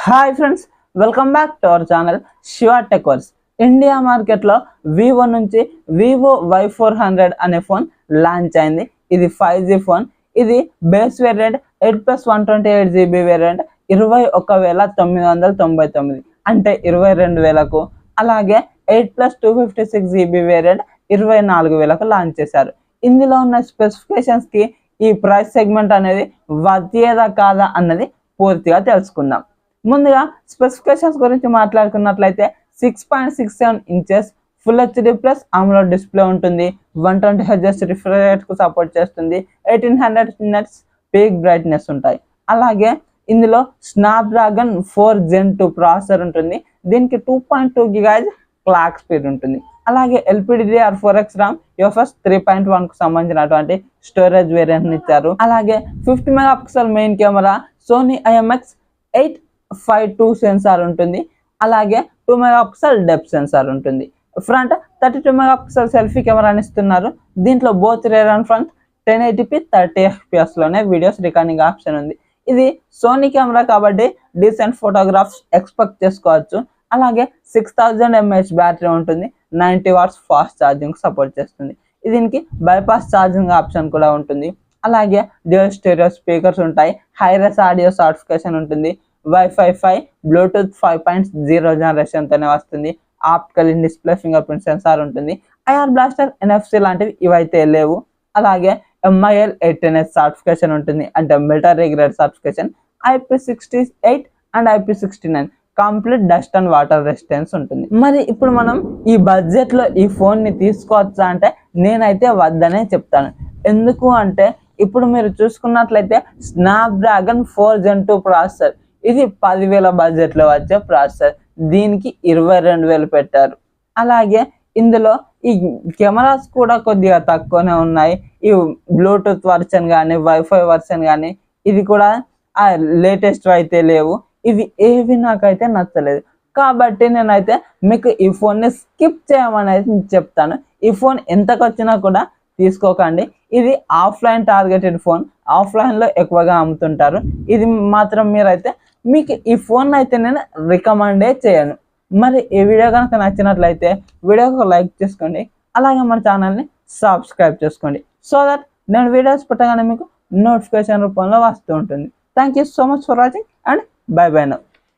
Hi friends, welcome back to our channel Shiva tech verse. India మార్కెట్లో Vivo నుంచి Vivo Y400 అనే phone launch అయింది. ఇది 5G ఫోన్. ఇది బేస్ వేరియంట్ 8+128GB వేరియంట్ 21,999 అంటే 22,000కు. అలాగే 8+256GB వేరియంట్ 24,000కు లాంచ్ చేశారు. ఇందులో ఉన్న స్పెసిఫికేషన్స్కి ఈ ప్రైస్ సెగ్మెంట్ అనేది వర్తియేదా కాదా అన్నది పూర్తిగా తెలుసుకుందాం. ముందుగా స్పెసిఫికేషన్స్ గురించి మాట్లాడుకున్నట్లయితే 6.67 inches full HD plus AMOLED display ఉంటుంది. 120Hz రిఫ్రెష్ రేట్కు సపోర్ట్ చేస్తుంది. 1800 నిట్స్ పీక్ బ్రైట్నెస్ ఉంటాయి. అలాగే ఇందులో స్నాప్డ్రాగన్ 4 Gen 2 ప్రాసెసర్ ఉంటుంది. దీనికి 2.2 GHz క్లాక్ స్పీడ్ ఉంటుంది. అలాగే LPDDR4X RAM UFS 3.1కు సంబంధించినటువంటి స్టోరేజ్ వేరియంట్ని ఇచ్చారు. అలాగే 50 megapixel main camera, Sony IMX852 sensor ఉంటుంది. అలాగే 2 మెగాపిక్సెల్ డెప్త్ సెన్సార్ ఉంటుంది. ఫ్రంట్ 32 మెగాపిక్సెల్ సెల్ఫీ కెమెరాని ఇస్తున్నారు. దీంట్లో both rear and front 1080p 30fps లోనే వీడియోస్ రికార్డింగ్ ఆప్షన్ ఉంది. ఇది సోనీ కెమెరా కాబట్టి డీసెంట్ ఫోటోగ్రాఫ్స్ ఎక్స్పెక్ట్ చేసుకోవచ్చు. అలాగే 6000 mAh బ్యాటరీ ఉంటుంది. 90 watts ఫాస్ట్ ఛార్జింగ్ సపోర్ట్ చేస్తుంది. దీనికి బైపాస్ ఛార్జింగ్ ఆప్షన్ కూడా ఉంటుంది. అలాగే డ్యూయల్ స్టెరియో స్పీకర్స్ ఉంటాయి. హైరెస్ ఆడియో సర్టిఫికేషన్ ఉంటుంది. Wi-Fi 5 బ్లూటూత్ 5.0 జనరేషన్తోనే వస్తుంది. Optical in display finger print censor ఉంటుంది. IR బ్లాస్టర్ NFC లాంటివి ఇవైతే లేవు. అలాగే MIL 810S సర్టిఫికేషన్ ఉంటుంది, అంటే military grade certification. IP68 and IP69 complete dust and water resistance ఉంటుంది. మరి ఇప్పుడు మనం ఈ బడ్జెట్లో ఈ ఫోన్ని తీసుకోవచ్చా అంటే నేనైతే వద్దనే చెప్తాను. ఎందుకు అంటే ఇప్పుడు మీరు చూసుకున్నట్లయితే స్నాప్డ్రాగన్ 4 Gen 2 ప్రాసెసర్, ఇది 10,000 బడ్జెట్లో వచ్చే ప్రాసెసర్. దీనికి 22,000 పెట్టారు. అలాగే ఇందులో ఈ కెమెరాస్ కూడా కొద్దిగా తక్కువనే ఉన్నాయి. ఈ బ్లూటూత్ వర్షన్ కానీ వైఫై వర్షన్ కానీ ఇది కూడా లేటెస్ట్ అయితే లేవు. ఇవి ఏవి నాకైతే నచ్చలేదు. కాబట్టి నేనైతే మీకు ఈ ఫోన్ని స్కిప్ చేయమని అయితే చెప్తాను. ఈ ఫోన్ ఎంతకు వచ్చినా కూడా తీసుకోకండి. ఇది ఆఫ్లైన్ టార్గెటెడ్ ఫోన్. ఆఫ్లైన్లో ఎక్కువగా అమ్ముతుంటారు. ఇది మాత్రం మీరైతే మీకు ఈ ఫోన్ అయితే నేను రికమెండే చేయను. మరి ఈ వీడియో కనుక నచ్చినట్లయితే వీడియోకి లైక్ చేసుకోండి. అలాగే మన ఛానల్ని సబ్స్క్రైబ్ చేసుకోండి. సో దట్ నేను వీడియోస్ పెట్టగానే మీకు నోటిఫికేషన్ రూపంలో వస్తూ ఉంటుంది. Thank you so much for watching and by by now.